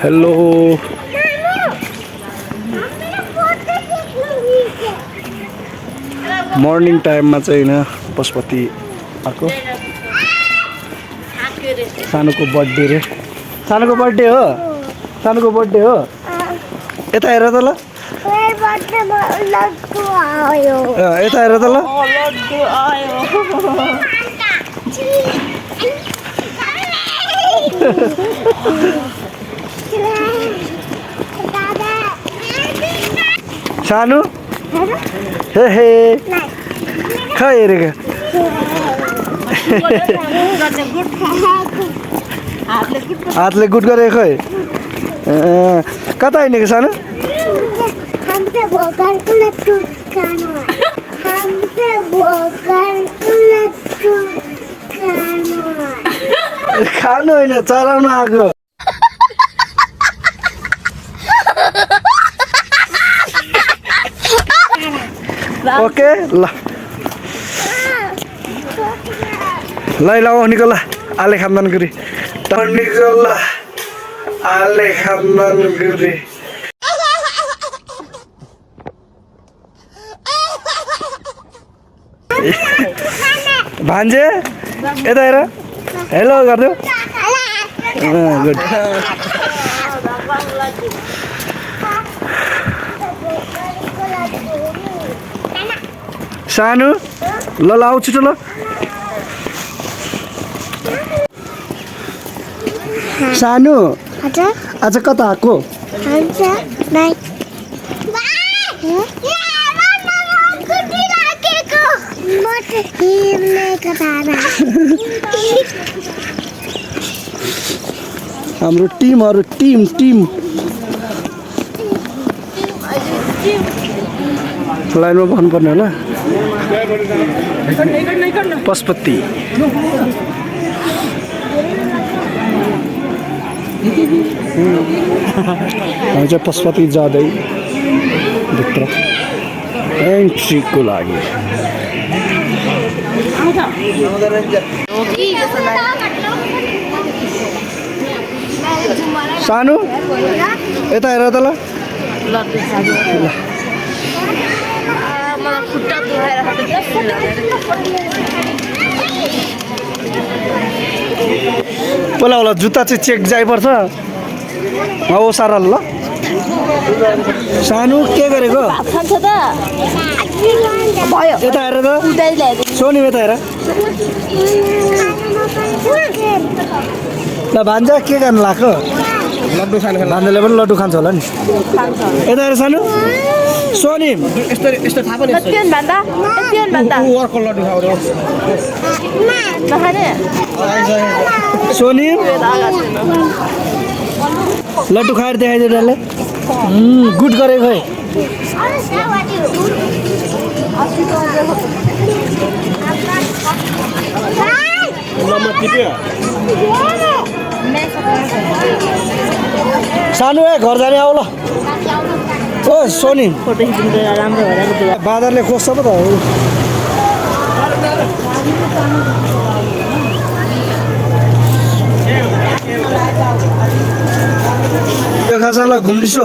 hello morning टाइममा चाहिँ हैन पशुपति आको सानोको बर्थडे रे सानोको बर्थडे हो यता हेर त ल यता हेर त ल सानो हे हे खै हेरेको हातले गुड गरे खै कता हिँडेको सानो खानु होइन चलाउनु आएको ओके ल निकल आले खानदान गरी निकल आले खानदान गरी भान्जे यता हेर हेलो गरिदेऊ गुड सानो ल आऊ छिटो ल सानो आज कता आएको हाम्रो टिमहरु टिम लाइनमा भन्नुपर्ने होला पशुपति हामी चाहिँ पशुपति जाँदै भित्र एन्ट्रीको लागि सानो यता हेर त ल पहिला होला जुत्ता चाहिँ चेक जाइपर्छ हो सारा ल सानो के गरेको यता हेर त सोनी यता हेर ल भान्जा के गर्नु लाग्यो लड्डु खानु भान्जाले पनि लड्डु खान्छ होला नि यता हेर सानो सोनी यस्तो थाहा पनि सोनी लड्डु खाएर देखाइदियो डल्ले गुड गरेको है सानो घर जाने आऊ ल ओ सोनी बाँदरले खोज्छ पो त यो खासालाई घुम्लिसो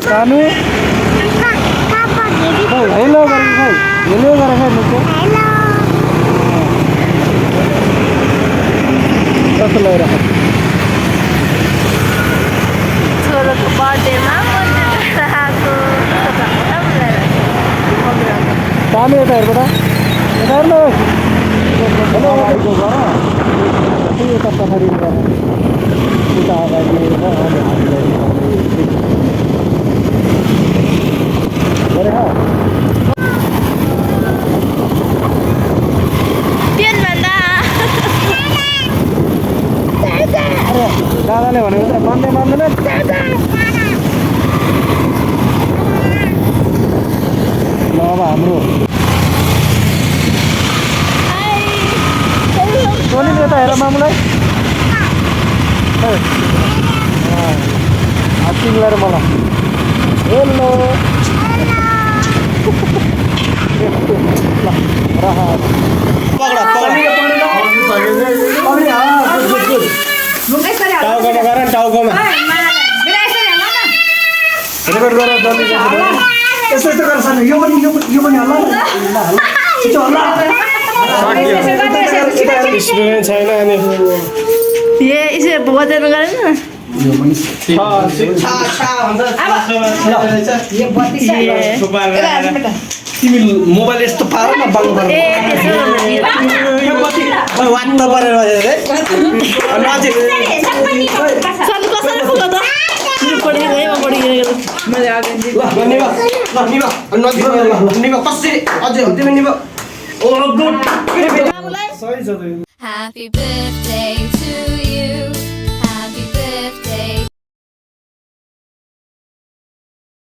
सानो हेलो गरेको खै हेलो गरेर खै मुखो कस्तो लगाइरहेको छोरोको बर्थडेमा सानो यता हेर्को त यता हेर्नु हेलो यता पछाडि लगाइदिएर अनि हामीलाई गरे हो पेनभन्दा अरे दादाले भनेको त मान्दै मान्दैन ल अब हाम्रो सोनी यता हेर मामुलाई हात मिलाएर मलाई हेलो टाउकोमा गर टाउकोमा रेकर्ड गर जल्दी यस्तो यस्तो गरेर सानो यो पनि हल्ला छिटो हल्ला एक्सपिरियन्स छैन अनि ये इसे बजारमा गरेन तिमी मोबाइल यस्तो पार न बाङ्गो पार ए त्यसो वाट्न परेर सन कसरी फुल्यो त पढी गए म पढी गए मैले आगे सही छ Happy birthday